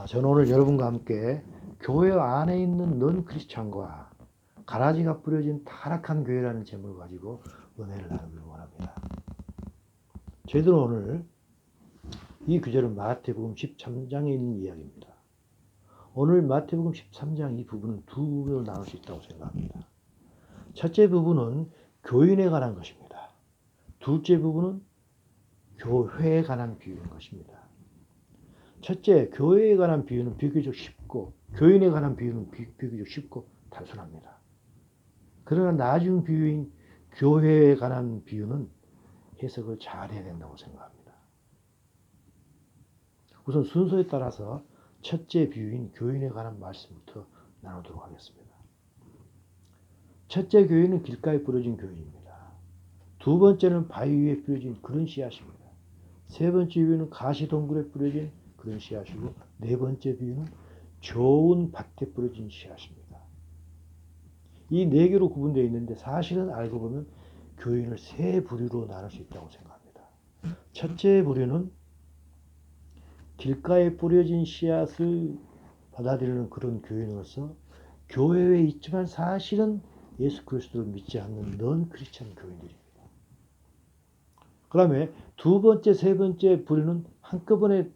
저는 오늘 여러분과 함께 교회 안에 있는 넌 크리스찬과 가라지가 뿌려진 타락한 교회라는 제목을 가지고 은혜를 나누기를 원합니다. 저희들은 오늘 이 구절은 마태복음 13장에 있는 이야기입니다. 오늘 마태복음 13장 이 부분은 두 부분으로 나눌 수 있다고 생각합니다. 첫째 부분은 교인에 관한 것입니다. 둘째 부분은 교회에 관한 비유인 것입니다. 첫째, 교회에 관한 비유는 비교적 쉽고 교인에 관한 비유는 비교적 쉽고 단순합니다. 그러나 나중 비유인 교회에 관한 비유는 해석을 잘 해야 된다고 생각합니다. 우선 순서에 따라서 첫째 비유인 교인에 관한 말씀부터 나누도록 하겠습니다. 첫째 교인은 길가에 뿌려진 교인입니다. 두 번째는 바위 위에 뿌려진 그런 씨앗입니다. 세 번째 비유는 가시동굴에 뿌려진 그런 씨앗이고 네 번째 비유는 좋은 밭에 뿌려진 씨앗입니다. 이 네 개로 구분되어 있는데 사실은 알고 보면 교인을 세 부류로 나눌 수 있다고 생각합니다. 첫째 부류는 길가에 뿌려진 씨앗을 받아들이는 그런 교인으로서 교회에 있지만 사실은 예수 그리스도를 믿지 않는 넌 크리스찬 교인들입니다. 그 다음에 두 번째, 세 번째 부류는 한꺼번에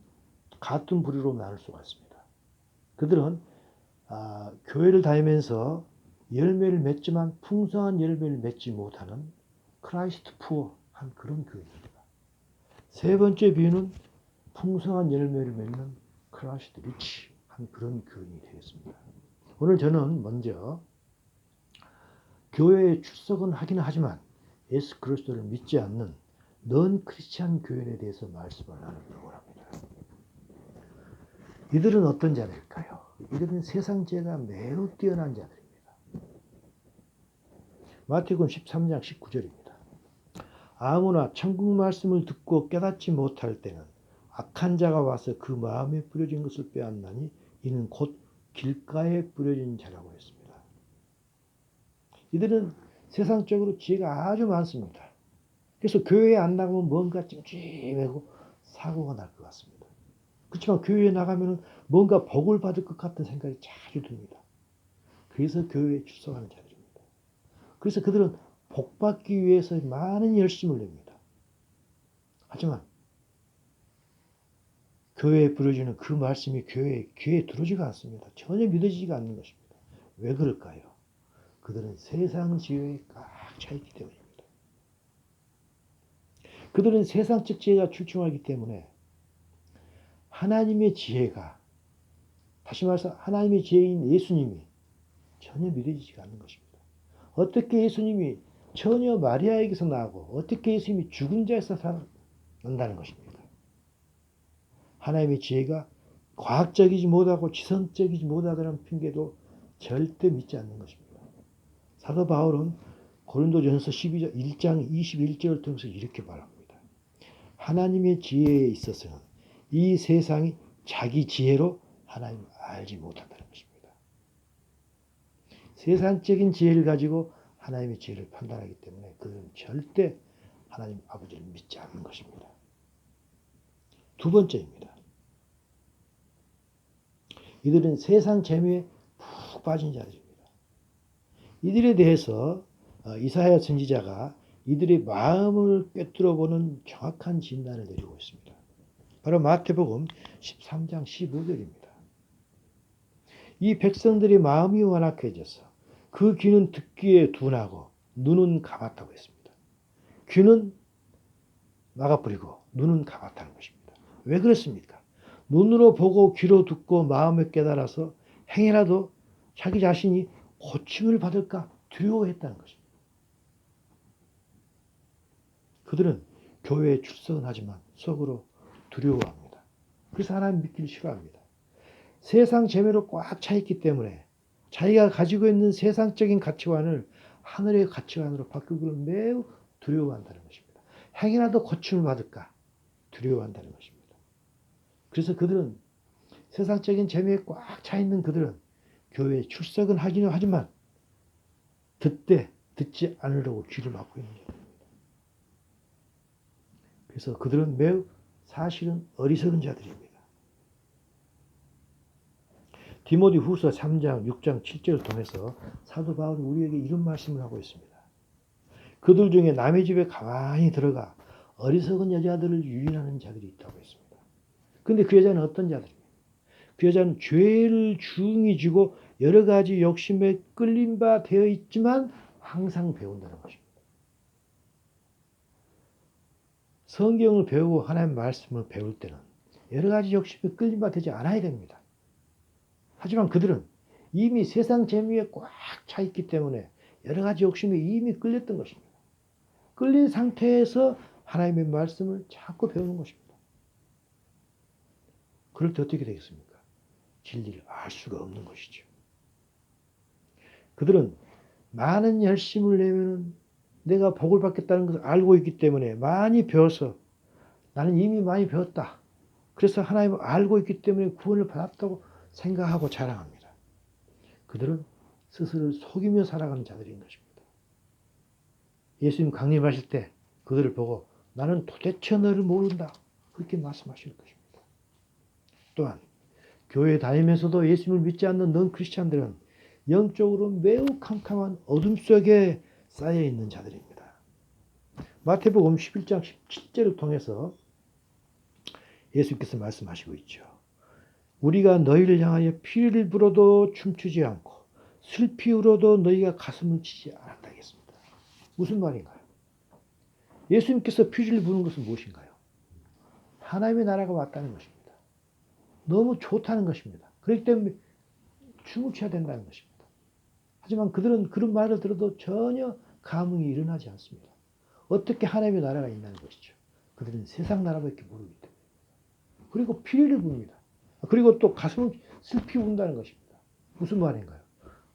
같은 부류로 나눌 수가 있습니다. 그들은 교회를 다니면서 열매를 맺지만 풍성한 열매를 맺지 못하는 크라이스트 푸어한 그런 교회입니다. 세 번째 비유는 풍성한 열매를 맺는 크라이스트 리치한 그런 교인이 되겠습니다. 오늘 저는 먼저 교회에 출석은 하긴 하지만 예수 그리스도를 믿지 않는 넌 크리스찬 교인에 대해서 말씀을 나누려고 합니다. 이들은 어떤 자들일까요? 이들은 세상죄가 매우 뛰어난 자들입니다. 마태복음 13장 19절입니다. 아무나 천국 말씀을 듣고 깨닫지 못할 때는 악한 자가 와서 그 마음에 뿌려진 것을 빼앗나니 이는 곧 길가에 뿌려진 자라고 했습니다. 이들은 세상적으로 지혜가 아주 많습니다. 그래서 교회에 안 나가면 뭔가 찜찜하고 사고가 날 것 같습니다. 그렇지만 교회에 나가면 뭔가 복을 받을 것 같은 생각이 자주 듭니다. 그래서 교회에 출석하는 자들입니다. 그래서 그들은 복받기 위해서 많은 열심을 냅니다. 하지만 교회에 부르짖는 그 말씀이 귀에 들어오지가 않습니다. 전혀 믿어지지가 않는 것입니다. 왜 그럴까요? 그들은 세상 지혜에 꽉 차있기 때문입니다. 그들은 세상적 지혜가 출중하기 때문에 하나님의 지혜가, 다시 말해서 하나님의 지혜인 예수님이 전혀 믿어지지가 않는 것입니다. 어떻게 예수님이 처녀 마리아에게서 나고 어떻게 예수님이 죽은 자에서 살아난다는 것입니다. 하나님의 지혜가 과학적이지 못하고 지성적이지 못하다는 핑계도 절대 믿지 않는 것입니다. 사도 바울은 고린도전서 1장 21절을 통해서 이렇게 말합니다. 하나님의 지혜에 있어서는 이 세상이 자기 지혜로 하나님을 알지 못한다는 것입니다. 세상적인 지혜를 가지고 하나님의 지혜를 판단하기 때문에 그들은 절대 하나님 아버지를 믿지 않는 것입니다. 두 번째입니다. 이들은 세상 재미에 푹 빠진 자들입니다. 이들에 대해서 이사야 선지자가 이들의 마음을 꿰뚫어보는 정확한 진단을 내리고 있습니다. 바로 마태복음 13장 15절입니다. 이 백성들의 마음이 완악해져서 그 귀는 듣기에 둔하고 눈은 감았다고 했습니다. 귀는 막아버리고 눈은 감았다는 것입니다. 왜 그렇습니까? 눈으로 보고 귀로 듣고 마음에 깨달아서 행해라도 자기 자신이 고침을 받을까 두려워했다는 것입니다. 그들은 교회에 출석은 하지만 속으로 두려워합니다. 그래서 하나님 믿기를 싫어합니다. 세상 재미로 꽉 차있기 때문에 자기가 가지고 있는 세상적인 가치관을 하늘의 가치관으로 바꾸기를 매우 두려워한다는 것입니다. 행해라도 고침을 받을까 두려워한다는 것입니다. 그래서 그들은 세상적인 재미에 꽉 차있는 그들은 교회에 출석은 하기는 하지만 듣지 않으려고 귀를 막고 있는 겁니다. 그래서 그들은 매우 사실은 어리석은 자들입니다. 디모데 후서 3장, 6장, 7절을 통해서 사도 바울이 우리에게 이런 말씀을 하고 있습니다. 그들 중에 남의 집에 가만히 들어가 어리석은 여자들을 유인하는 자들이 있다고 했습니다. 근데 그 여자는 어떤 자들입니까? 그 여자는 죄를 중히 쥐고 여러 가지 욕심에 끌린 바 되어 있지만 항상 배운다는 것입니다. 성경을 배우고 하나님의 말씀을 배울 때는 여러 가지 욕심에 끌린 바 되지 않아야 됩니다. 하지만 그들은 이미 세상 재미에 꽉 차 있기 때문에 여러 가지 욕심에 이미 끌렸던 것입니다. 끌린 상태에서 하나님의 말씀을 자꾸 배우는 것입니다. 그럴 때 어떻게 되겠습니까? 진리를 알 수가 없는 것이죠. 그들은 많은 열심을 내면 내가 복을 받겠다는 것을 알고 있기 때문에 많이 배워서 나는 이미 많이 배웠다. 그래서 하나님을 알고 있기 때문에 구원을 받았다고 생각하고 자랑합니다. 그들은 스스로를 속이며 살아가는 자들인 것입니다. 예수님 강림하실 때 그들을 보고 나는 도대체 너를 모른다. 그렇게 말씀하실 것입니다. 또한 교회 다니면서도 예수님을 믿지 않는 넌 크리스찬들은 영적으로 매우 캄캄한 어둠 속에 쌓여 있는 자들입니다. 마태복음 11장 17절을 통해서 예수께서 말씀하시고 있죠. 우리가 너희를 향하여 피를 불어도 춤추지 않고 슬피 울어도 너희가 가슴을 치지 않았다 하겠습니다. 무슨 말인가요? 예수님께서 피를 부는 것은 무엇인가요? 하나님의 나라가 왔다는 것입니다. 너무 좋다는 것입니다. 그렇기 때문에 춤을 춰야 된다는 것입니다. 하지만 그들은 그런 말을 들어도 전혀 감흥이 일어나지 않습니다. 어떻게 하나님의 나라가 있냐는 것이죠. 그들은 세상 나라밖에 모르기 때문에. 그리고 피리를 붑니다. 그리고 또 가슴을 슬피 운다는 것입니다. 무슨 말인가요?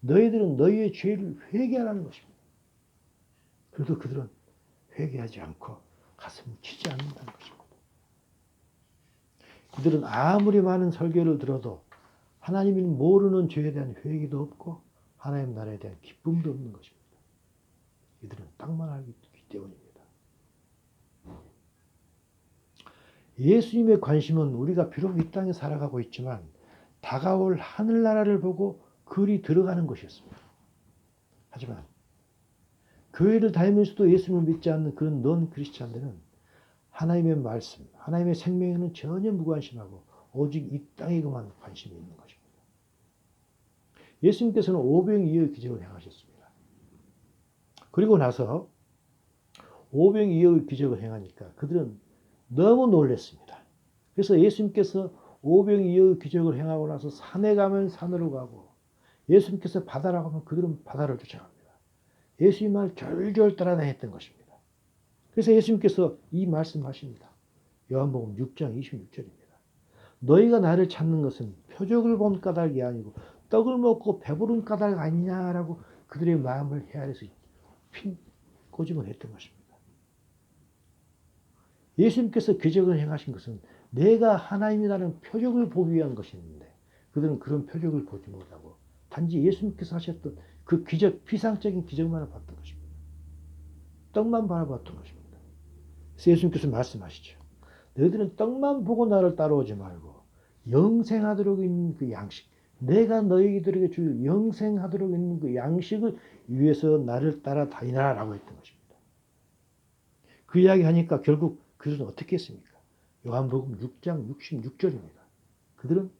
너희들은 너희의 죄를 회개하라는 것입니다. 그래도 그들은 회개하지 않고 가슴을 치지 않는다는 것입니다. 그들은 아무리 많은 설교를 들어도 하나님이 모르는 죄에 대한 회개도 없고 하나님 나라에 대한 기쁨도 없는 것입니다. 이들은 땅만 알기 때문입니다. 예수님의 관심은 우리가 비록 이 땅에 살아가고 있지만 다가올 하늘나라를 보고 그리 들어가는 것이었습니다. 하지만 교회를 다니면서도 예수님을 믿지 않는 그런 넌 크리스찬들은 하나님의 말씀, 하나님의 생명에는 전혀 무관심하고 오직 이 땅에 그만 관심이 있는 것입니다. 예수님께서는 오병이어의 기적을 행하셨습니다. 그리고 나서 오병이어의 기적을 행하니까 그들은 너무 놀랐습니다. 그래서 예수님께서 오병이어의 기적을 행하고 나서 산에 가면 산으로 가고 예수님께서 바다라고 하면 그들은 바다를 쫓아갑니다. 예수님을 졸졸 따라다녔던 것입니다. 그래서 예수님께서 이 말씀하십니다. 요한복음 6장 26절입니다. 너희가 나를 찾는 것은 표적을 본 까닭이 아니고 떡을 먹고 배부른 까닭 아니냐라고 그들의 마음을 헤아려서 핀 꼬집어 냈던 것입니다. 예수님께서 기적을 행하신 것은 내가 하나님이라는 표적을 보기 위한 것이었는데 그들은 그런 표적을 보지 못하고 단지 예수님께서 하셨던 그 기적, 피상적인 기적만을 봤던 것입니다. 떡만 바라봤던 것입니다. 그래서 예수님께서 말씀하시죠. 너희들은 떡만 보고 나를 따라오지 말고 영생하도록 있는 그 양식, 내가 너희들에게 줄 영생하도록 있는 그 양식을 위해서 나를 따라다니라라고 했던 것입니다. 그 이야기 하니까 결국 그들은 어떻게 했습니까? 요한복음 6장 66절입니다. 그들은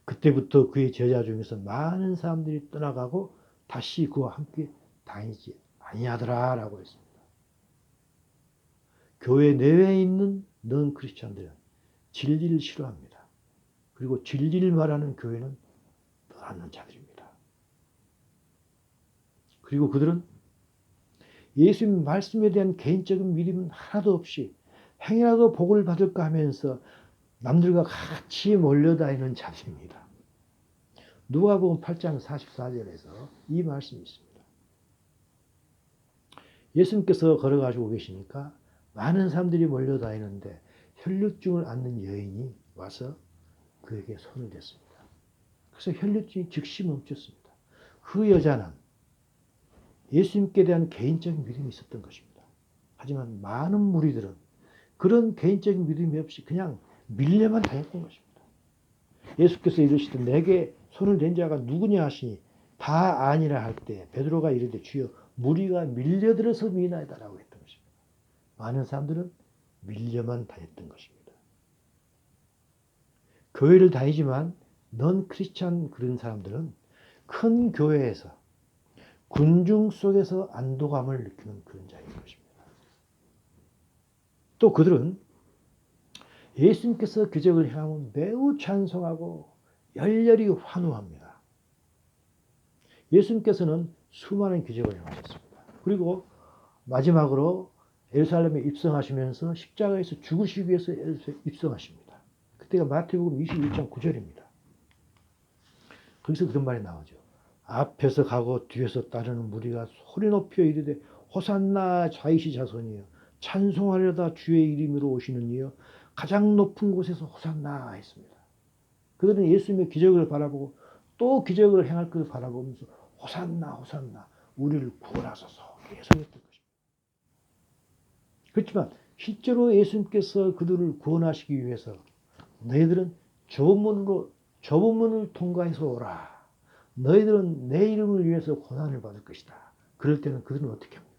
그때부터 그의 제자 중에서 많은 사람들이 떠나가고 다시 그와 함께 다니지 아니하더라라고 했습니다. 교회 내외에 있는 넌 크리스찬들은 진리를 싫어합니다. 그리고 진리를 말하는 교회는 떠나는 자들입니다. 그리고 그들은 예수님 말씀에 대한 개인적인 믿음은 하나도 없이 행여라도 복을 받을까 하면서 남들과 같이 몰려다니는 자들입니다. 누가복음 8장 44절에서 이 말씀이 있습니다. 예수님께서 걸어가지고 계시니까 많은 사람들이 몰려다니는데 혈루증을 앓는 여인이 와서 그에게 손을 댔습니다. 그래서 혈루증이 즉시 멈췄습니다. 그 여자는 예수님께 대한 개인적인 믿음이 있었던 것입니다. 하지만 많은 무리들은 그런 개인적인 믿음이 없이 그냥 밀려만 다녔던 것입니다. 예수께서 이르시되 내게 손을 댄 자가 누구냐 하시니 다 아니라 할 때 베드로가 이르되 주여 무리가 밀려들어서 미나이다라고 했던 것입니다. 많은 사람들은 밀려만 다녔던 것입니다. 교회를 다니지만 넌 크리스찬 그런 사람들은 큰 교회에서 군중 속에서 안도감을 느끼는 그런 자인 것입니다. 또 그들은 예수님께서 기적을 행하면 매우 찬송하고 열렬히 환호합니다. 예수님께서는 수많은 기적을 행하셨습니다. 그리고 마지막으로 예루살렘에 입성하시면서 십자가에서 죽으시기 위해서 입성하십니다. 그때가 마태복음 21장 9절입니다. 거기서 그런 말이 나오죠. 앞에서 가고 뒤에서 따르는 무리가 소리 높여 이르되 호산나 다윗의 자손이여 찬송하려다 주의 이름으로 오시는 이여 가장 높은 곳에서 호산나 했습니다. 그들은 예수님의 기적을 바라보고 또 기적을 행할 것을 바라보면서 호산나 호산나 우리를 구원하소서 계속했던 것입니다. 그렇지만 실제로 예수님께서 그들을 구원하시기 위해서 너희들은 좁은 문을 통과해서 오라. 너희들은 내 이름을 위해서 고난을 받을 것이다. 그럴 때는 그들은 어떻게 합니까?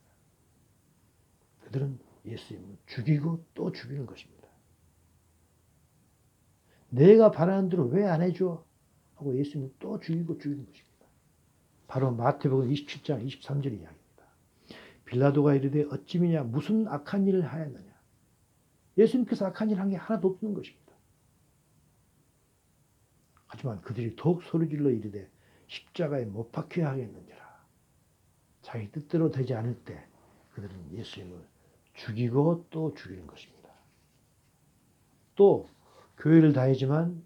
그들은 예수님을 죽이고 또 죽이는 것입니다. 내가 바라는 대로 왜 안 해줘? 하고 예수님을 또 죽이고 죽이는 것입니다. 바로 마태복음 27장 23절 이야기입니다. 빌라도가 이르되 어찌미냐 무슨 악한 일을 하였느냐. 예수님께서 악한 일 한 게 하나도 없는 것입니다. 하지만 그들이 더욱 소리질러 이르되 십자가에 못 박혀야 하겠느니라. 자기 뜻대로 되지 않을 때 그들은 예수님을 죽이고 또 죽이는 것입니다. 또 교회를 다니지만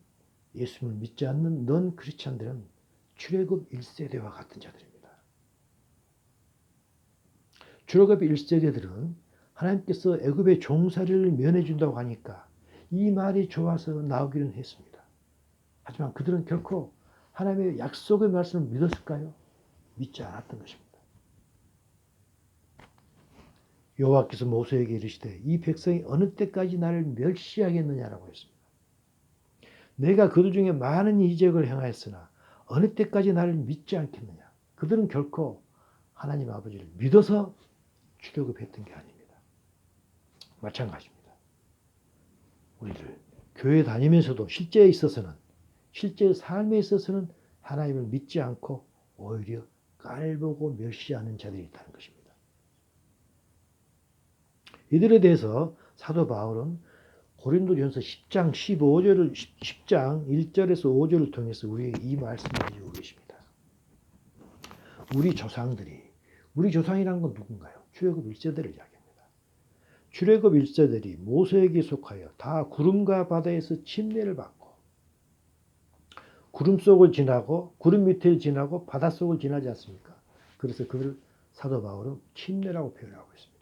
예수님을 믿지 않는 넌 크리스찬들은 출애굽 1세대와 같은 자들입니다. 출애굽 1세대들은 하나님께서 애굽의 종살이를 면해준다고 하니까 이 말이 좋아서 나오기는 했습니다. 하지만 그들은 결코 하나님의 약속의 말씀을 믿었을까요? 믿지 않았던 것입니다. 여호와께서 모세에게 이르시되 이 백성이 어느 때까지 나를 멸시하겠느냐라고 했습니다. 내가 그들 중에 많은 이적을 행하였으나 어느 때까지 나를 믿지 않겠느냐. 그들은 결코 하나님 아버지를 믿어서 출애굽했던 게 아닙니다. 마찬가지입니다. 우리들 교회 다니면서도 실제 삶에 있어서는 하나님을 믿지 않고 오히려 깔보고 멸시하는 자들이 있다는 것입니다. 이들에 대해서 사도 바울은 고린도전서 10장 1절에서 5절을 통해서 우리에게 이 말씀을 해주고 계십니다. 우리 조상이라는 건 누군가요? 출애굽 1세대를 이야기합니다. 출애굽 1세들이 모세에게 속하여 다 구름과 바다에서 침례를 받고 구름 속을 지나고 구름 밑을 지나고 바다 속을 지나지 않습니까? 그래서 그들을 사도 바울은 침례라고 표현하고 있습니다.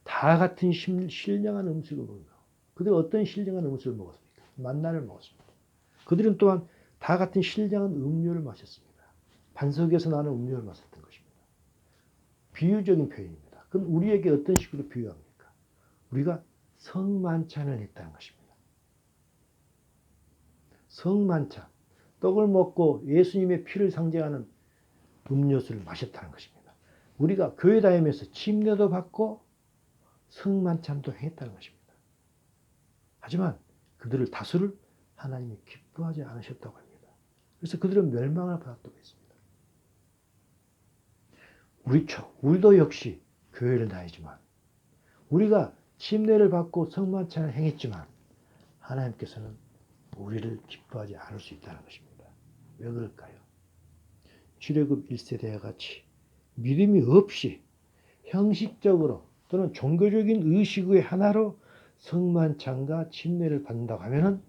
다 같은 신령한 음식을 먹는 거. 그들은 어떤 신령한 음식을 먹었습니까? 만나를 먹었습니다. 그들은 또한 다 같은 신령한 음료를 마셨습니다. 반석에서 나는 음료를 마셨던 것입니다. 비유적인 표현입니다. 그럼 우리에게 어떤 식으로 비유합니까? 우리가 성만찬을 했다는 것입니다. 성만찬, 떡을 먹고 예수님의 피를 상징하는 음료수를 마셨다는 것입니다. 우리가 교회 다니면서 침례도 받고 성만찬도 했다는 것입니다. 하지만 그들을 다수를 하나님이 기뻐하지 않으셨다고 합니다. 그래서 그들은 멸망을 받았다고 했습니다. 우리도 역시 교회를 다니지만 우리가 침례를 받고 성만찬을 행했지만 하나님께서는 우리를 기뻐하지 않을 수 있다는 것입니다. 왜 그럴까요? 출애굽 1세대와 같이 믿음이 없이 형식적으로 또는 종교적인 의식의 하나로 성만찬과 침례를 받는다고 하면은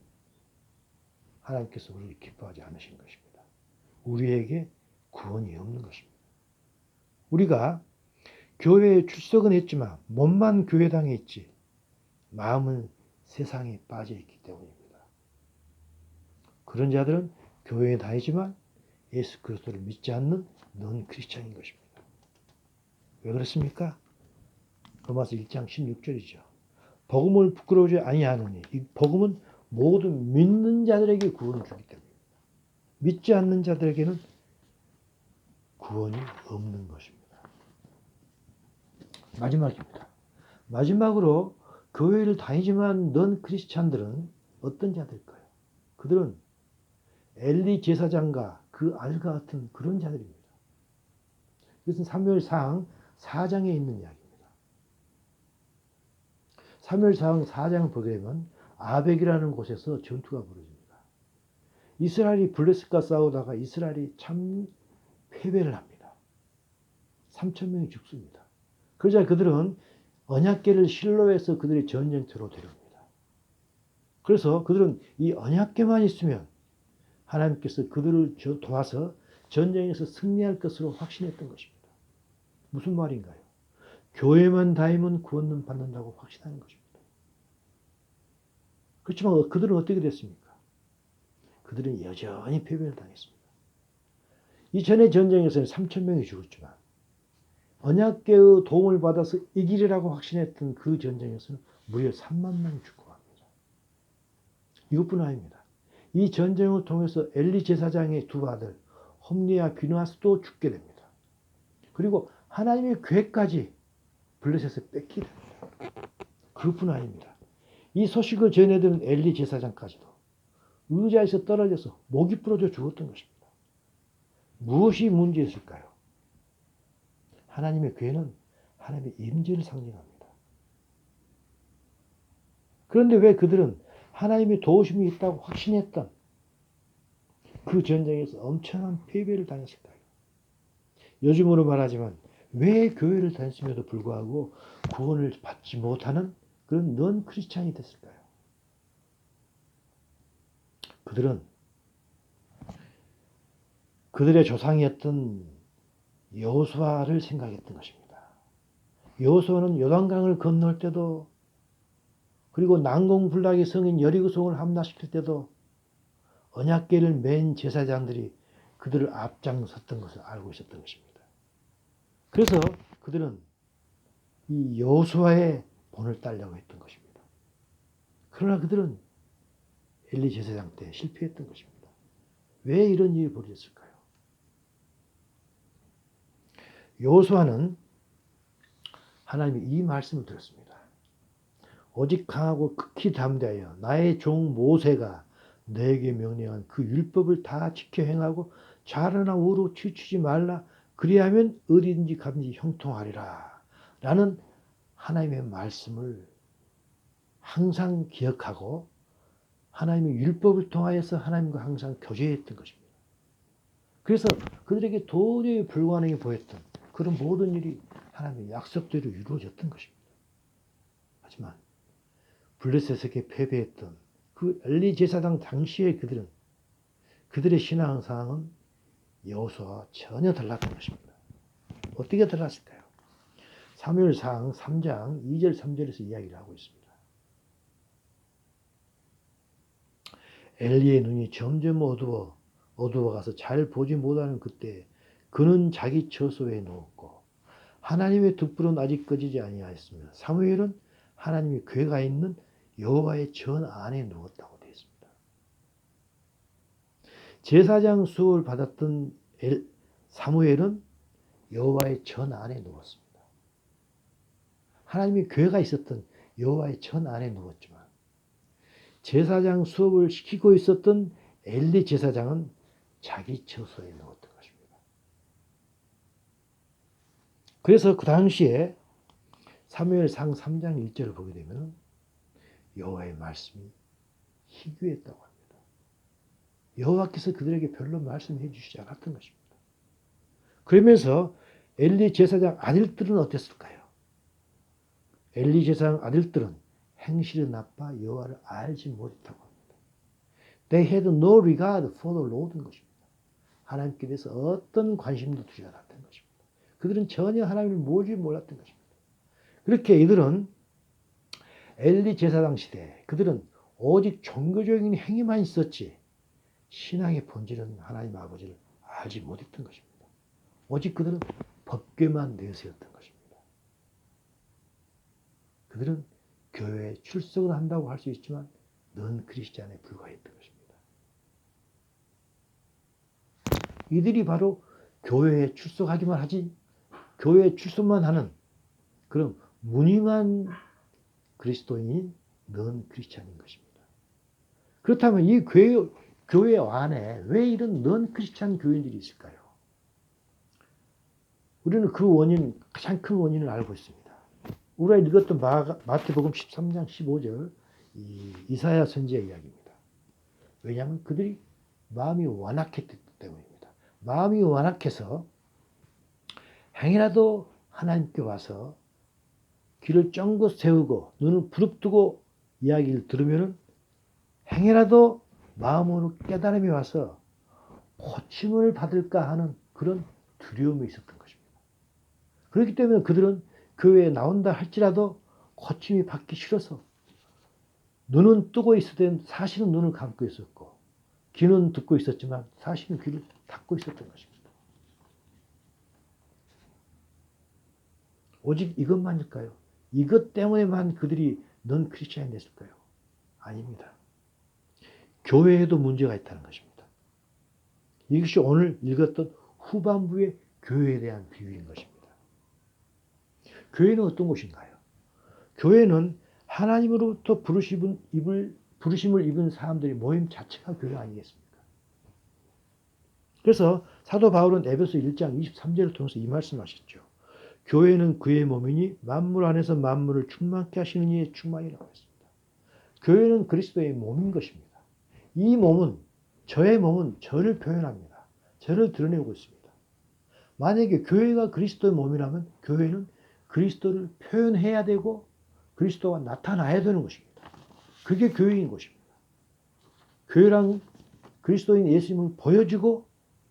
하나님께서 우리를 기뻐하지 않으신 것입니다. 우리에게 구원이 없는 것입니다. 우리가 교회에 출석은 했지만 몸만 교회당에 있지 마음은 세상에 빠져 있기 때문입니다. 그런 자들은 교회에 다니지만 예수 그리스도를 믿지 않는 넌 크리스찬인 것입니다. 왜 그렇습니까? 로마서 1장 16절이죠. 복음을 부끄러워하지 아니하노니 이 복음은 모든 믿는 자들에게 구원을 주기 때문입니다. 믿지 않는 자들에게는 구원이 없는 것입니다. 마지막입니다. 마지막으로 교회를 다니지만 넌 크리스찬들은 어떤 자들일까요? 그들은 엘리 제사장과 그 아들과 같은 그런 자들입니다. 이것은 사무엘상 4장에 있는 이야기입니다. 사무엘상 4장을 보게 되면 아벡이라는 곳에서 전투가 벌어집니다. 이스라엘이 블레셋과 싸우다가 이스라엘이 참 패배를 합니다. 3,000명이 죽습니다. 그러자 그들은 언약궤를 실로에서 그들의 전쟁터로 데려옵니다. 그래서 그들은 이 언약궤만 있으면 하나님께서 그들을 도와서 전쟁에서 승리할 것으로 확신했던 것입니다. 무슨 말인가요? 교회만 다니면 구원은 받는다고 확신하는 것입니다. 그렇지만 그들은 어떻게 됐습니까? 그들은 여전히 패배를 당했습니다. 이전의 전쟁에서는 3,000명이 죽었지만 언약궤의 도움을 받아서 이기리라고 확신했던 그 전쟁에서는 무려 3만 명이 죽고 갑니다. 이것뿐 아닙니다. 이 전쟁을 통해서 엘리 제사장의 두 아들 홈리와 비누아스도 죽게 됩니다. 그리고 하나님의 궤까지 블레셋에 뺏기게 됩니다. 그것뿐 아닙니다. 이 소식을 전해들은 엘리 제사장까지도 의자에서 떨어져서 목이 부러져 죽었던 것입니다. 무엇이 문제였을까요? 하나님의 궤는 하나님의 임재를 상징합니다. 그런데 왜 그들은 하나님의 도우심이 있다고 확신했던 그 전쟁에서 엄청난 패배를 당했을까요? 요즘으로 말하지만 왜 교회를 다녔음에도 불구하고 구원을 받지 못하는 그런 넌 크리스찬이 됐을까요? 그들은 그들의 조상이었던 여호수아를 생각했던 것입니다. 여호수아는 요단강을 건널 때도 그리고 난공불락의 성인 여리고성을 함락시킬 때도 언약궤를 맨 제사장들이 그들을 앞장섰던 것을 알고 있었던 것입니다. 그래서 그들은 이 여호수아의 본을 따려고 했던 것입니다. 그러나 그들은 엘리 제사장 때 실패했던 것입니다. 왜 이런 일이 벌어졌을까요? 여호수아는 하나님이 이 말씀을 들었습니다. 오직 강하고 극히 담대하여 나의 종 모세가 너에게 명령한 그 율법을 다 지켜 행하고 좌로나 우로 치우치지 말라. 그리하면 어디든지 가든지 형통하리라. 라는 하나님의 말씀을 항상 기억하고 하나님의 율법을 통하여서 하나님과 항상 교제했던 것입니다. 그래서 그들에게 도저히 불가능해 보였던 그런 모든 일이 하나님의 약속대로 이루어졌던 것입니다. 하지만 블레셋에게 패배했던 그 엘리 제사장 당시에 그들의 신앙상은 여호수아와 전혀 달랐던 것입니다. 어떻게 달랐을까요? 사무엘상 3장 2절 3절에서 이야기를 하고 있습니다. 엘리의 눈이 점점 어두워가서 잘 보지 못하는 그때 그는 자기 처소에 누웠고 하나님의 득불은 아직 꺼지지 아니하였으며 사무엘은 하나님의 궤가 있는 여호와의 전 안에 누웠다고 되어 있습니다. 제사장 수업을 받았던 사무엘은 여호와의 전 안에 누웠습니다. 하나님의 궤가 있었던 여호와의 전 안에 누웠지만 제사장 수업을 시키고 있었던 엘리 제사장은 자기 처소에 누웠던 것입니다. 그래서 그 당시에 사무엘상 3장 1절을 보게 되면 여호와의 말씀이 희귀했다고 합니다. 여호와께서 그들에게 별로 말씀해 주시지 않았던 것입니다. 그러면서 엘리 제사장 아들들은 어땠을까요? 엘리 제사장 아들들은 행실이 나빠 여호와를 알지 못했다고 합니다. They had no regard for the Lord인 것입니다. 하나님께 대해서 어떤 관심도 두지 않았던 것입니다. 그들은 전혀 하나님을 모르지 몰랐던 것입니다. 그렇게 이들은 엘리 제사장 시대에 그들은 오직 종교적인 행위만 있었지 신앙의 본질은 하나님 아버지를 알지 못했던 것입니다. 오직 그들은 법궤만 내세웠던 것입니다. 그들은 교회에 출석을 한다고 할 수 있지만 넌 크리스찬에 불과했던 것입니다. 이들이 바로 교회에 출석하기만 하지, 교회에 출석만 하는 그런 무늬만 그리스도인인 넌 크리스찬인 것입니다. 그렇다면 이 교회 안에 왜 이런 넌 크리스찬 교인들이 있을까요? 우리는 그 원인, 가장 큰 원인을 알고 있습니다. 우리가 읽었던 마태복음 13장 15절 이사야 선지의 이야기입니다. 왜냐하면 그들이 마음이 완악했기 때문입니다. 마음이 완악해서 행이라도 하나님께 와서 귀를 쫑긋 세우고 눈을 부릅뜨고 이야기를 들으면 행이라도 마음으로 깨달음이 와서 고침을 받을까 하는 그런 두려움이 있었던 것입니다. 그렇기 때문에 그들은 교회에 나온다 할지라도 고침이 받기 싫어서 눈은 뜨고 있었던 사실은 눈을 감고 있었고 귀는 듣고 있었지만 사실은 귀를 닫고 있었던 것입니다. 오직 이것만일까요? 이것 때문에만 그들이 넌 크리스찬이 됐을까요? 아닙니다. 교회에도 문제가 있다는 것입니다. 이것이 오늘 읽었던 후반부의 교회에 대한 비유인 것입니다. 교회는 어떤 곳인가요? 교회는 하나님으로부터 부르심을 입은 사람들이 모임 자체가 교회 아니겠습니까? 그래서 사도 바울은 에베소 1장 23절을 통해서 이 말씀하셨죠. 교회는 그의 몸이니 만물 안에서 만물을 충만케 하시는 이의 충만이라고 했습니다. 교회는 그리스도의 몸인 것입니다. 이 몸은, 저의 몸은 저를 표현합니다. 저를 드러내고 있습니다. 만약에 교회가 그리스도의 몸이라면 교회는 그리스도를 표현해야 되고 그리스도가 나타나야 되는 것입니다. 그게 교회인 것입니다. 교회란 그리스도인 예수님을 보여주고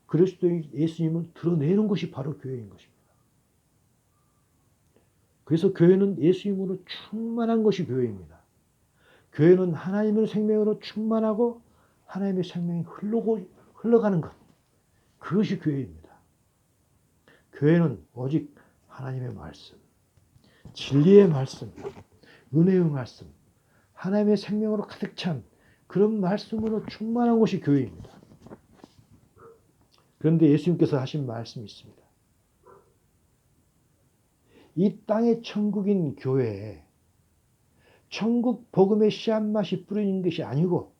그리스도인 예수님을 드러내는 것이 바로 교회인 것입니다. 그래서 교회는 예수님으로 충만한 것이 교회입니다. 교회는 하나님의 생명으로 충만하고 하나님의 생명이 흘러가는 것. 그것이 교회입니다. 교회는 오직 하나님의 말씀, 진리의 말씀, 은혜의 말씀, 하나님의 생명으로 가득 찬 그런 말씀으로 충만한 것이 교회입니다. 그런데 예수님께서 하신 말씀이 있습니다. 이 땅의 천국인 교회에 천국 복음의 씨앗맛이 뿌려진 것이 아니고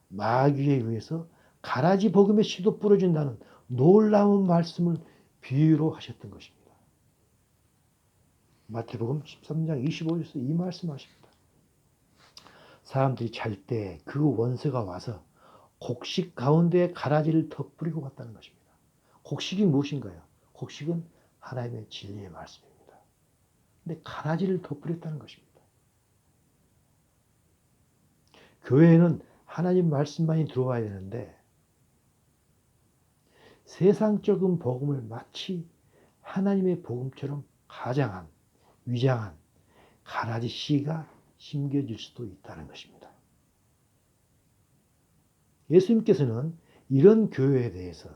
마귀에 의해서 가라지 복음의 씨도 뿌려진다는 놀라운 말씀을 비유로 하셨던 것입니다. 마태복음 13장 25절에서 이 말씀하십니다. 사람들이 잘 때 그 원수가 와서 곡식 가운데 가라지를 더 뿌리고 갔다는 것입니다. 곡식이 무엇인가요? 곡식은 하나님의 진리의 말씀입니다. 근데 가라지를 더 뿌렸다는 것입니다. 교회에는 하나님 말씀만이 들어와야 되는데 세상적인 복음을 마치 하나님의 복음처럼 가장한, 위장한 가라지 씨가 심겨질 수도 있다는 것입니다. 예수님께서는 이런 교회에 대해서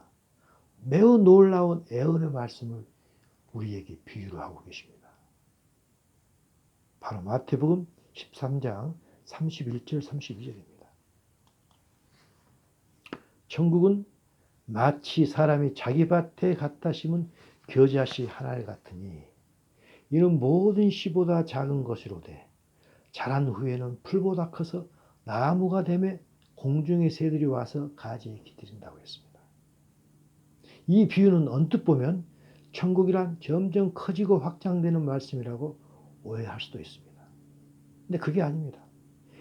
매우 놀라운 애언의 말씀을 우리에게 비유로 하고 계십니다. 바로 마태복음 13장 31절 32절입니다. 천국은 마치 사람이 자기 밭에 갖다 심은 겨자씨 하나를 같으니 이는 모든 씨보다 작은 것이로되 자란 후에는 풀보다 커서 나무가 되매 공중의 새들이 와서 가지에 깃들인다고 했습니다. 이 비유는 언뜻 보면 천국이란 점점 커지고 확장되는 말씀이라고 오해할 수도 있습니다. 근데 그게 아닙니다.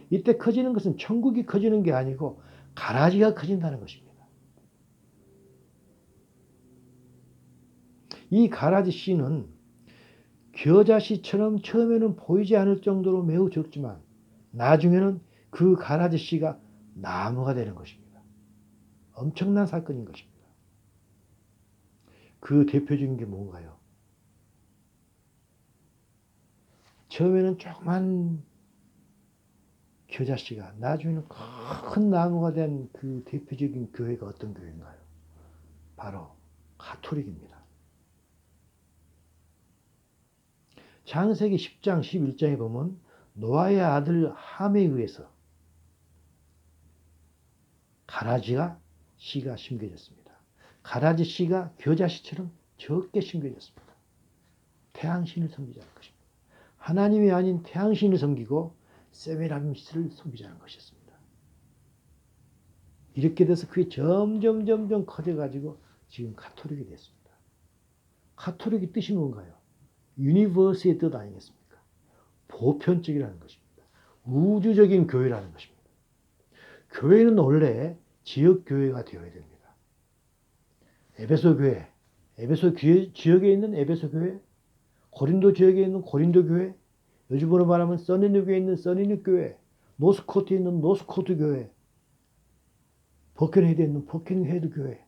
이때 커지는 것은 천국이 커지는 게 아니고 가라지가 커진다는 것입니다. 이 가라지 씨는 겨자씨처럼 처음에는 보이지 않을 정도로 매우 적지만 나중에는 그 가라지 씨가 나무가 되는 것입니다. 엄청난 사건인 것입니다. 그 대표적인 게 뭔가요? 처음에는 조그만 겨자씨가 나중에는 큰 나무가 된 그 대표적인 교회가 어떤 교회인가요? 바로 가톨릭입니다. 창세기 10장 11장에 보면 노아의 아들 함에 의해서 가라지가 씨가 심겨졌습니다. 가라지 씨가 겨자씨처럼 적게 심겨졌습니다. 태양신을 섬기자는 것입니다. 하나님이 아닌 태양신을 섬기고 세미라미스를 섬기자는 것이었습니다. 이렇게 돼서 그게 점점 커져가지고 지금 가톨릭이 됐습니다. 가톨릭의 뜻이 뭔가요? 유니버스의 뜻 아니겠습니까? 보편적이라는 것입니다. 우주적인 교회라는 것입니다. 교회는 원래 지역교회가 되어야 됩니다. 에베소 교회, 에베소 지역에 있는 에베소 교회, 고린도 지역에 있는 고린도 교회, 요즘으로 말하면 써니누교에 있는 써니누 교회, 노스코트에 있는 노스코트 교회, 버켄헤드에 있는 버켄헤드 교회,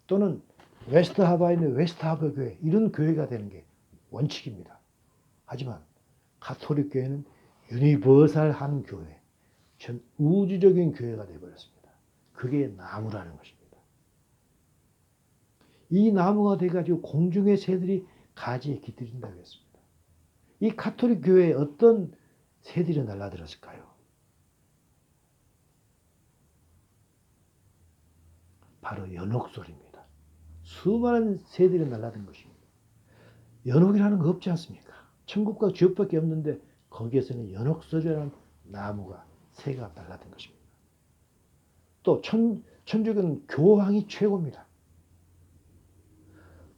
또는 웨스트하버에 있는 웨스트하버 교회, 이런 교회가 되는 게 원칙입니다. 하지만 가톨릭 교회는 유니버설한 교회, 전 우주적인 교회가 되어버렸습니다. 그게 나무라는 것입니다. 이 나무가 돼가지고 공중의 새들이 가지에 깃들인다고 했습니다. 이 가톨릭 교회에 어떤 새들이 날아들었을까요? 바로 연옥소리입니다. 수많은 새들이 날아든 것입니다. 연옥이라는 거 없지 않습니까? 천국과 지옥밖에 없는데 거기에서는 연옥소리라는 나무가 새가 날아든 것입니다. 또 천주교는 교황이 최고입니다.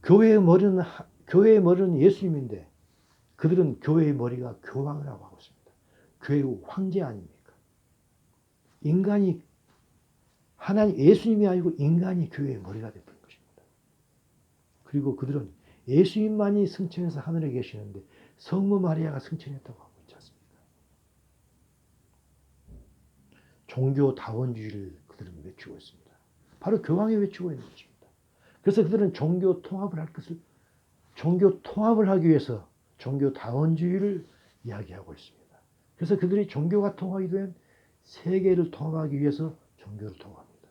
교회의 머리는 예수님인데 그들은 교회의 머리가 교황이라고 하고 있습니다. 교회의 황제 아닙니까? 인간이 하나님 예수님이 아니고 인간이 교회의 머리가 되는 것입니다. 그리고 그들은 예수님만이 승천해서 하늘에 계시는데 성모 마리아가 승천했다고 하고 있지 않습니까? 종교다원주의를 그들은 외치고 있습니다. 바로 교황이 외치고 있는 것입니다. 그래서 그들은 종교 통합을 하기 위해서 종교다원주의를 이야기하고 있습니다. 그래서 그들이 종교가 통합이 된 세계를 통합하기 위해서 종교를 통합합니다.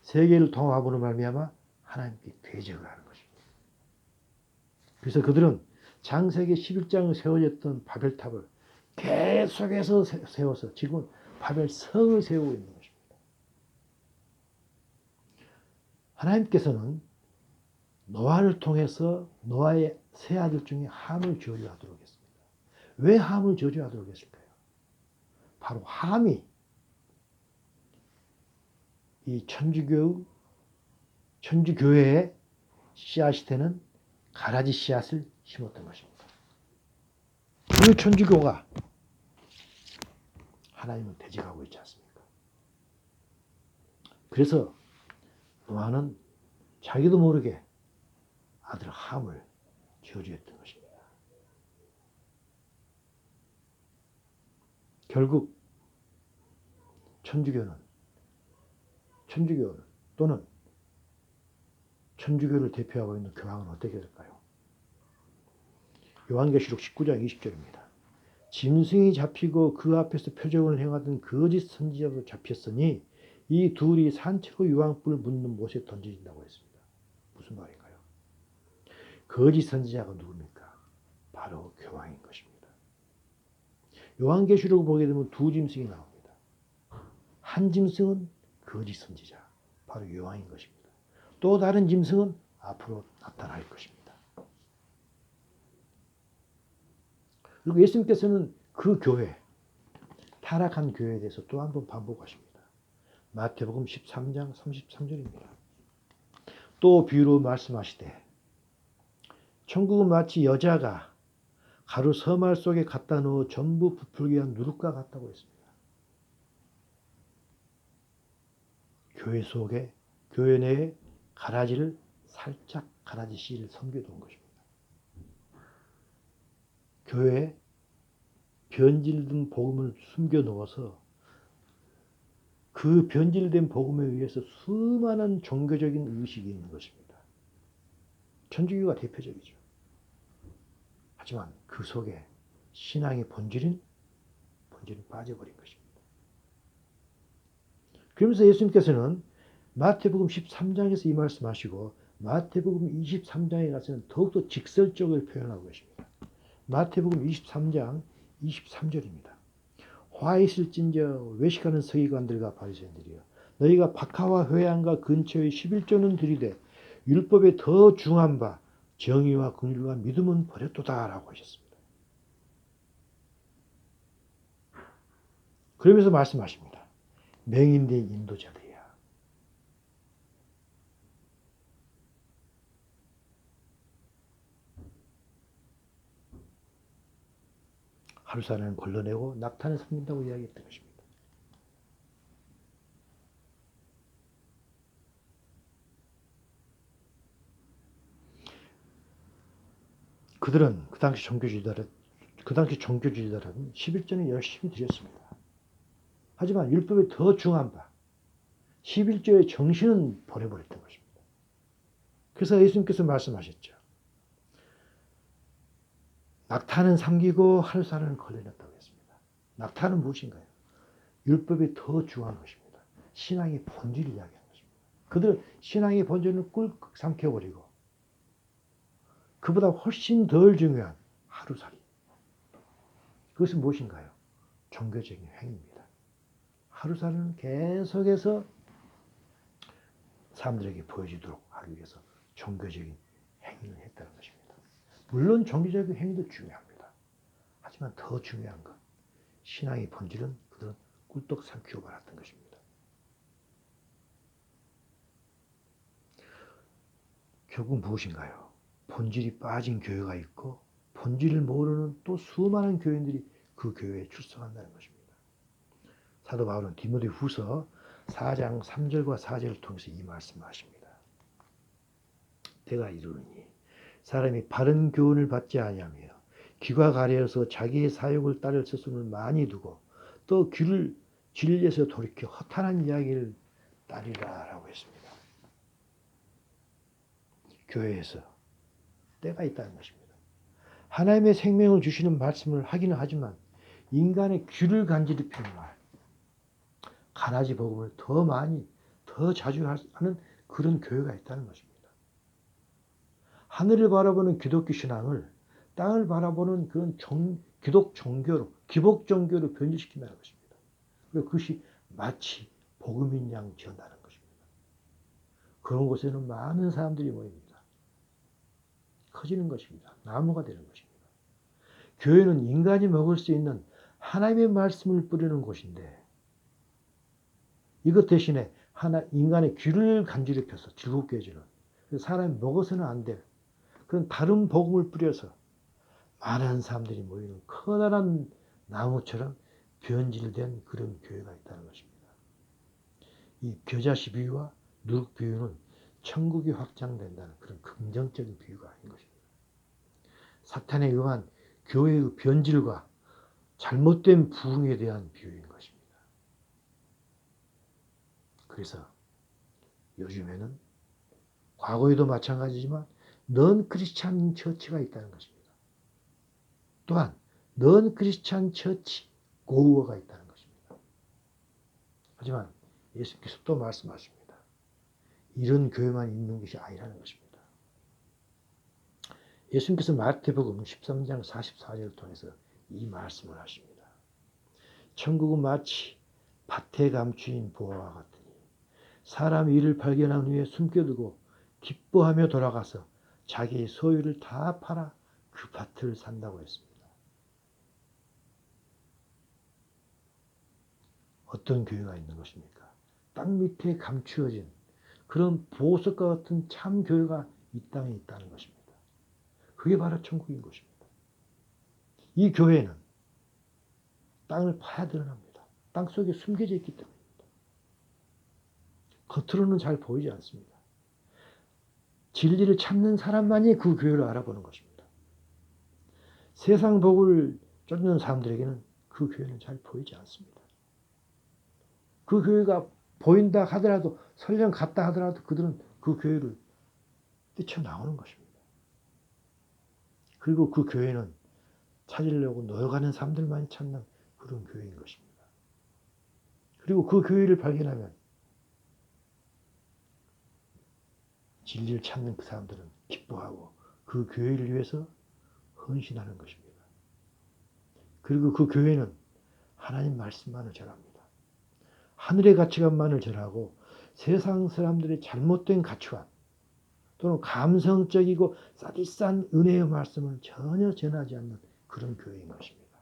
세계를 통합으로 말미암아 하나님께 대적을 하는 것입니다. 그래서 그들은 창세기 11장에 세워졌던 바벨탑을 계속해서 세워서 지금 바벨성을 세우고 있는 것입니다. 하나님께서는 노아를 통해서 노아의 세 아들 중에 함을 저주하도록 했습니다. 왜 함을 저주하도록 했을까요? 바로 함이 이 천주교회의 씨앗이 되는 가라지 씨앗을 심었던 것입니다. 그 천주교가 하나님을 대적하고 있지 않습니까? 그래서 노아는 자기도 모르게 아들 함을 저주했던 것입니다. 결국 천주교는 또는 천주교를 대표하고 있는 교황은 어떻게 될까요? 요한계시록 19장 20절입니다. 짐승이 잡히고 그 앞에서 표적을 행하던 거짓 선지자도 잡혔으니 이 둘이 산채로 유황불을 묻는 못에 던져진다고 했습니다. 무슨 말인가요? 거짓 선지자가 누굽니까? 바로 교황인 것입니다. 요한계시록을 보게 되면 두 짐승이 나옵니다. 한 짐승은 거짓 선지자, 바로 요한인 것입니다. 또 다른 짐승은 앞으로 나타날 것입니다. 그리고 예수님께서는 그 교회, 타락한 교회에 대해서 또 한 번 반복하십니다. 마태복음 13장 33절입니다. 또 비유로 말씀하시되 천국은 마치 여자가 가루 서말 속에 갖다 넣어 전부 부풀게 한 누룩과 같다고 했습니다. 교회 내에 가라지를 살짝 가라지 씨를 섬겨둔 것입니다. 교회에 변질된 복음을 숨겨 놓아서 그 변질된 복음에 의해서 수많은 종교적인 의식이 있는 것입니다. 천주교가 대표적이죠. 하지만 그 속에 신앙의 본질은 빠져버린 것입니다. 그러면서 예수님께서는 마태복음 13장에서 이 말씀하시고 마태복음 23장에 가서는 더욱더 직설적으로 표현하고 계십니다. 마태복음 23장 23절입니다. 화 있을진저 외식하는 서기관들과 바리새인들이여 너희가 박하와 회양과 근처의 11조는 들이되 율법에 더 중한 바 정의와 긍휼과 믿음은 버렸도다 라고 하셨습니다. 그러면서 말씀하십니다. 맹인된 인도자들이야. 하루살은 걸러내고 낙탄을 섬긴다고 이야기했던 것입니다. 그들은 그 당시 종교주의자들은 11조는 열심히 드렸습니다. 하지만 율법에 더 중한 바 11조의 정신은 버려버렸던 것입니다. 그래서 예수님께서 말씀하셨죠. 낙타는 삼키고 하루살은 걸려냈다고 했습니다. 낙타는 무엇인가요? 율법이 더 중한 것입니다. 신앙의 본질을 이야기하는 것입니다. 그들 신앙의 본질을 꿀꺽 삼켜버리고 그보다 훨씬 덜 중요한 하루살이. 그것은 무엇인가요? 종교적인 행위입니다. 하루살은 계속해서 사람들에게 보여지도록 하기 위해서 종교적인 행위를 했다는 것입니다. 물론 종교적인 행위도 중요합니다. 하지만 더 중요한 건 신앙의 본질은 그들은 꿀떡 삼키고 말았던 것입니다. 결국 무엇인가요? 본질이 빠진 교회가 있고 본질을 모르는 또 수많은 교인들이 그 교회에 출석한다는 것입니다. 사도 바울은 디모데후서 4장 3절과 4절을 통해서 이 말씀을 하십니다. 내가 이르노니 사람이 바른 교훈을 받지 아니하며 귀가 가려서 자기의 사욕을 따를 스승을 많이 두고 또 귀를 진리에서 돌이켜 허탄한 이야기를 따르라 라고 했습니다. 교회에서 때가 있다는 것입니다. 하나님의 생명을 주시는 말씀을 하기는 하지만 인간의 귀를 간지럽히는 말, 가라지 복음을 더 많이, 더 자주 하는 그런 교회가 있다는 것입니다. 하늘을 바라보는 기독교 신앙을 땅을 바라보는 그런 기독 종교로, 기복 종교로 변질시킨다는 것입니다. 그리고 그것이 마치 복음인 양 전하는 것입니다. 그런 곳에는 많은 사람들이 모입니다. 커지는 것입니다. 나무가 되는 것입니다. 교회는 인간이 먹을 수 있는 하나님의 말씀을 뿌리는 곳인데 이것 대신에 인간의 귀를 간지럽혀서 즐겁게 해주는 사람이 먹어서는 안 될 그런 다른 복음을 뿌려서 많은 사람들이 모이는 커다란 나무처럼 변질된 그런 교회가 있다는 것입니다. 이 겨자씨 비유와 누룩 비유는 천국이 확장된다는 그런 긍정적인 비유가 아닌 것입니다. 사탄에 의한 교회의 변질과 잘못된 부흥에 대한 비유인 것입니다. 그래서 요즘에는 과거에도 마찬가지지만 넌 크리스찬 처치가 있다는 것입니다. 또한 넌 크리스찬 처치 고어가 있다는 것입니다. 하지만 예수께서 또 말씀하십니다. 이런 교회만 있는 것이 아니라는 것입니다. 예수님께서 마태복음 13장 44절을 통해서 이 말씀을 하십니다. 천국은 마치 밭에 감추인 보화와 같으니 사람이 이를 발견한 후에 숨겨두고 기뻐하며 돌아가서 자기의 소유를 다 팔아 그 밭을 산다고 했습니다. 어떤 교회가 있는 것입니까? 땅 밑에 감추어진 그런 보석과 같은 참 교회가 이 땅에 있다는 것입니다. 그게 바로 천국인 것입니다. 이 교회는 땅을 파야 드러납니다. 땅 속에 숨겨져 있기 때문입니다. 겉으로는 잘 보이지 않습니다. 진리를 찾는 사람만이 그 교회를 알아보는 것입니다. 세상 복을 쫓는 사람들에게는 그 교회는 잘 보이지 않습니다. 그 교회가 보인다 하더라도 설령 갔다 하더라도 그들은 그 교회를 뛰쳐나오는 것입니다. 그리고 그 교회는 찾으려고 노력하는 사람들만 찾는 그런 교회인 것입니다. 그리고 그 교회를 발견하면 진리를 찾는 그 사람들은 기뻐하고 그 교회를 위해서 헌신하는 것입니다. 그리고 그 교회는 하나님 말씀만을 전합니다. 하늘의 가치관만을 전하고 세상 사람들의 잘못된 가치관 또는 감성적이고 싸디싼 은혜의 말씀을 전혀 전하지 않는 그런 교회인 것입니다.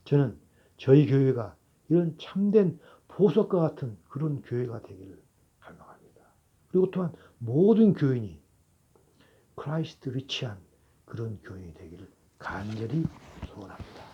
저는 저희 교회가 이런 참된 보석과 같은 그런 교회가 되기를 갈망합니다. 그리고 또한 모든 교인이 크라이스트 리치한 그런 교인이 되기를 간절히 소원합니다.